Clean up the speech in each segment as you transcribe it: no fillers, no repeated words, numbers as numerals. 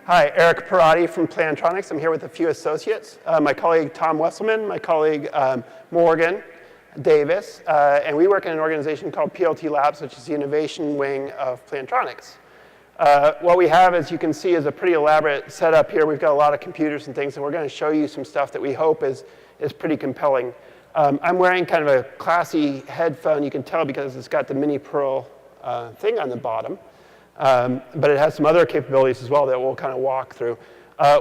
Hi, Eric Perotti from Plantronics. I'm here with a few associates. My colleague Tom Wesselman, my colleague Morgan Davis, and we work in an organization called PLT Labs, which is the innovation wing of Plantronics. What we have, as you can see, is a pretty elaborate setup here. We've got a lot of computers and things, and we're going to show you some stuff that we hope is pretty compelling. I'm wearing kind of a classy headphone. You can tell because it's got the mini Pearl thing on the bottom. But it has some other capabilities as well that we'll kind of walk through.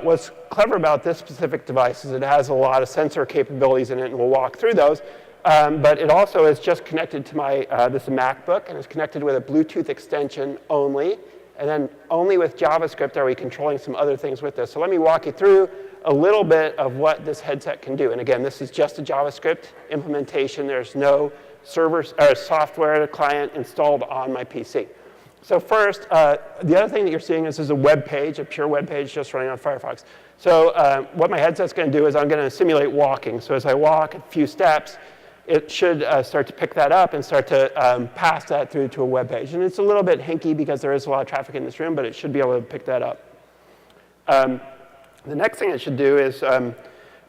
What's clever about this specific device is it has a lot of sensor capabilities in it, and we'll walk through those. But it also is just connected to my, this is a MacBook, and it's connected with a Bluetooth extension only. And then only with JavaScript are we controlling some other things with this. So let me walk you through a little bit of what this headset can do. And again, this is just a JavaScript implementation. There's no servers or software client installed on my PC. So first, the other thing that you're seeing is a web page, a pure web page just running on Firefox. So what my headset's going to do is I'm going to simulate walking. So as I walk a few steps, it should start to pick that up and start to pass that through to a web page. And it's a little bit hinky because there is a lot of traffic in this room, but it should be able to pick that up. The next thing it should do is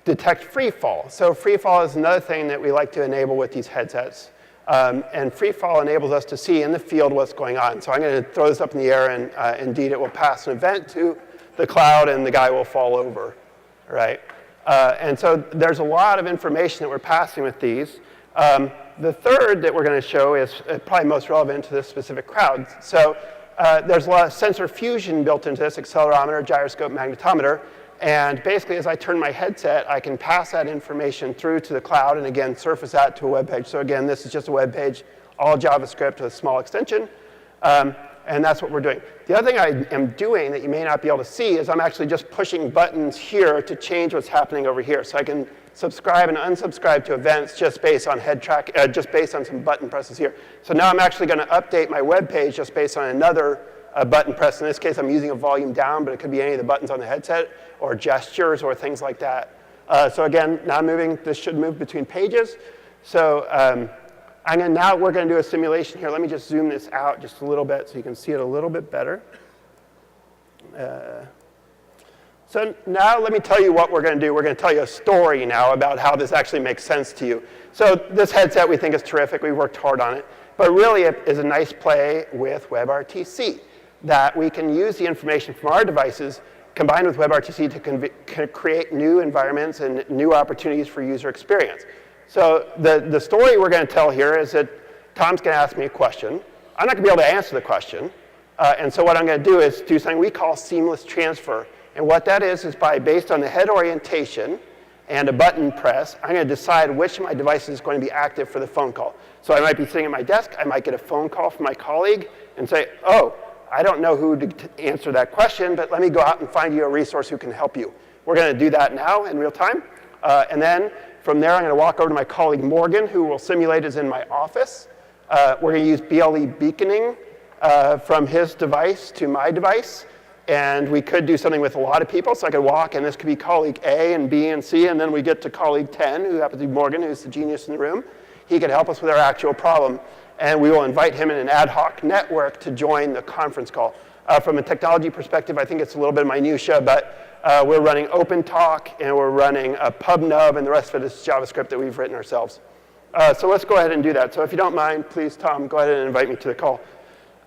detect free fall. So free fall is another thing that we like to enable with these headsets. And free fall enables us to see in the field what's going on. So I'm going to throw this up in the air, and indeed it will pass an event to the cloud, and the guy will fall over, right? And so there's a lot of information that we're passing with these. The third that we're going to show is probably most relevant to this specific crowd. So there's a lot of sensor fusion built into this: accelerometer, gyroscope, magnetometer. And basically, as I turn my headset, I can pass that information through to the cloud and, again, surface that to a web page. So again, this is just a web page, all JavaScript with a small extension. And that's what we're doing. The other thing I am doing that you may not be able to see is I'm actually just pushing buttons here to change what's happening over here. So I can subscribe and unsubscribe to events just based on just based on some button presses here. So now I'm actually going to update my web page just based on another button press. In this case, I'm using a volume down, but it could be any of the buttons on the headset or gestures or things like that. So again, now moving, this should move between pages. So now we're going to do a simulation here. Let me just zoom this out just a little bit so you can see it a little bit better. So now let me tell you what we're going to do. We're going to tell you a story now about how this actually makes sense to you. So this headset we think is terrific. We worked hard on it. But really it is a nice play with WebRTC, that we can use the information from our devices combined with WebRTC to create new environments and new opportunities for user experience. So the story we're going to tell here is that Tom's going to ask me a question. I'm not going to be able to answer the question. And so what I'm going to do is do something we call seamless transfer. And what that is based on the head orientation and a button press, I'm going to decide which of my devices is going to be active for the phone call. So I might be sitting at my desk. I might get a phone call from my colleague and say, oh, I don't know who to answer that question, but let me go out and find you a resource who can help you. We're going to do that now in real time. And then from there, I'm going to walk over to my colleague Morgan, who will simulate is in my office. We're going to use BLE beaconing from his device to my device. And we could do something with a lot of people. So I could walk, and this could be colleague A and B and C. And then we get to colleague 10, who happens to be Morgan, who's the genius in the room. He could help us with our actual problem. And we will invite him in an ad hoc network to join the conference call. From a technology perspective, I think it's a little bit minutia, but we're running OpenTalk, and we're running a PubNub, and the rest of it is JavaScript that we've written ourselves. So let's go ahead and do that. So if you don't mind, please, Tom, go ahead and invite me to the call.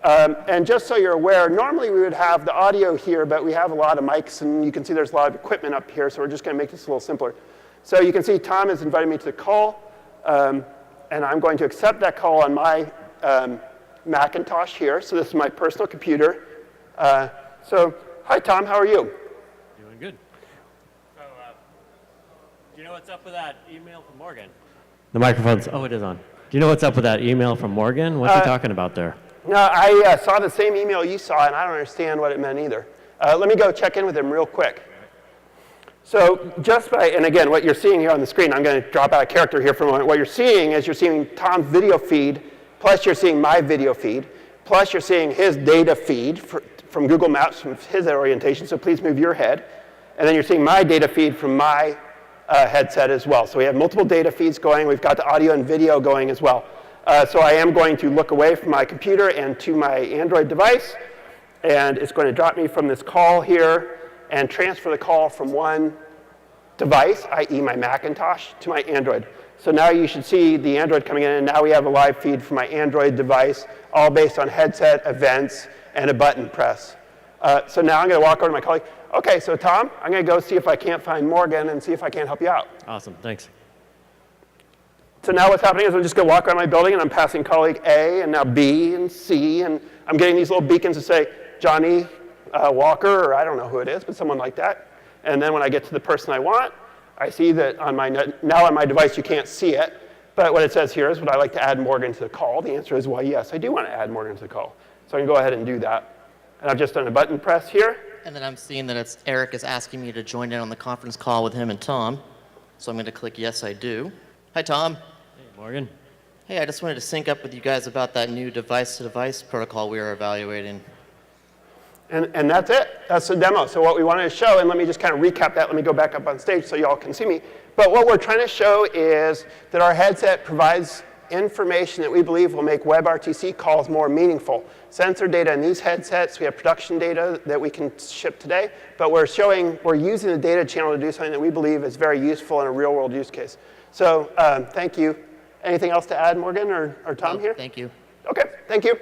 And just so you're aware, normally we would have the audio here, but we have a lot of mics, and you can see there's a lot of equipment up here, so we're just going to make this a little simpler. So you can see Tom has invited me to the call. And I'm going to accept that call on my Macintosh here. So this is my personal computer. So hi, Tom. How are you? Doing good. So do you know what's up with that email from Morgan? The microphone's, oh, it is on. Do you know what's up with that email from Morgan? What's he talking about there? No, I saw the same email you saw, and I don't understand what it meant either. Let me go check in with him real quick. So just and again, what you're seeing here on the screen, I'm going to drop out a character here for a moment. What you're seeing is you're seeing Tom's video feed, plus you're seeing my video feed, plus you're seeing his data feed from Google Maps from his orientation, so please move your head. And then you're seeing my data feed from my headset as well. So we have multiple data feeds going. We've got the audio and video going as well. So I am going to look away from my computer and to my Android device. And it's going to drop me from this call here and transfer the call from one device, i.e. my Macintosh, to my Android. So now you should see the Android coming in, and now we have a live feed from my Android device, all based on headset, events, and a button press. So now I'm going to walk over to my colleague. OK, so Tom, I'm going to go see if I can't find Morgan and see if I can't help you out. Awesome, thanks. So now what's happening is I'm just going to walk around my building, and I'm passing colleague A, and now B, and C, and I'm getting these little beacons that say, Johnny Walker, or I don't know who it is, but someone like that. And then when I get to the person I want, I see that on my, now on my device you can't see it, but what it says here is, would I like to add Morgan to the call? The answer is, well, yes, I do want to add Morgan to the call. So I can go ahead and do that. And I've just done a button press here. And then I'm seeing that Eric is asking me to join in on the conference call with him and Tom. So I'm going to click yes, I do. Hi, Tom. Hey, Morgan. Hey, I just wanted to sync up with you guys about that new device-to-device protocol we are evaluating. And that's it. That's the demo. So what we wanted to show, and let me just kind of recap that. Let me go back up on stage so you all can see me. But what we're trying to show is that our headset provides information that we believe will make WebRTC calls more meaningful. Sensor data in these headsets, we have production data that we can ship today, but we're using the data channel to do something that we believe is very useful in a real world use case. So thank you. Anything else to add, Morgan or Tom here? Thank you. OK, thank you.